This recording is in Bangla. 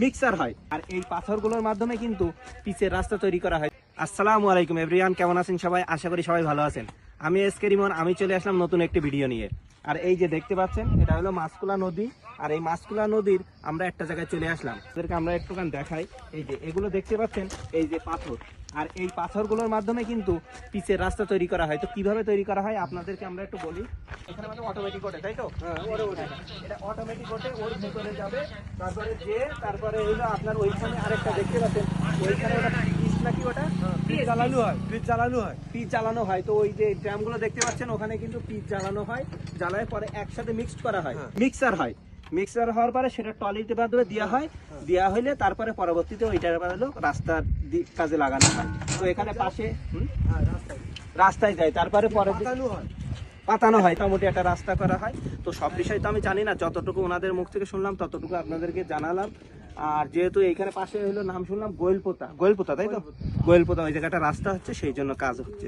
মিক্সার হয় আর এই পাথরগুলোর মাধ্যমে কিন্তু পিচের রাস্তা তৈরি করা হয়। আসসালামু আলাইকুম এভরিওয়ান, কেমন আছেন সবাই? আশা করি সবাই ভালো আছেন। আমি এসকে রিমন, আমি চলে আসলাম নতুন একটি ভিডিও নিয়ে। আর এই যে দেখতে পাচ্ছেন, এটা হলো মাছকুলা নদী। আর এই মাছকুলা নদীর আমরা একটা জায়গায় চলে আসলাম, তাদেরকে আমরা একটুখান দেখাই। এই যে এগুলো দেখতে পাচ্ছেন, এই যে পাথর, আর এই পাথরগুলোর মাধ্যমে কিন্তু পিচের রাস্তা তৈরি করা হয়। তো কিভাবে তৈরি করা হয় আপনাদেরকে আমরা একটু বলি। এখানে আমাদের অটোমেটিক ওঠে, তাই তো? এটা অটোমেটিক ওঠে, ওর ভেতরে যাবে, তারপরে হইলো আপনার ওইখানে আরেকটা দেখতে পাচ্ছেন, ওইখানে ওটা পিচ নাকি, ওটা পিচ জ্বালানো হয়। তো ওই যে ড্রামগুলো দেখতে পাচ্ছেন, ওখানে কিন্তু পিচ জ্বালানো হয়, জ্বালায় পরে একসাথে মিক্সড করা হয়, মিক্সার হয়। মিক্সার হওয়ার পরে সেটা টলিতে মাধ্যমে দেওয়া হয়, দেওয়া হইলে তারপরে পরবর্তীতে ওইটার হলো রাস্তার কাজে লাগানো হয়। তো এখানে পাশে রাস্তায় যায়, তারপরে পরে পাতানো হয়, মোটামুটি একটা রাস্তা করা হয়। তো সব বিষয় তো আমি জানি না, যতটুকু ওনাদের মুখ থেকে শুনলাম ততটুকু আপনাদেরকে জানালাম। আর যেহেতু এইখানে পাশে হলো নাম শুনলাম গোয়েলপোতা, তাই তো? গোয়েলপোতা ওই জায়গাটা রাস্তা হচ্ছে, সেই জন্য কাজ হচ্ছে।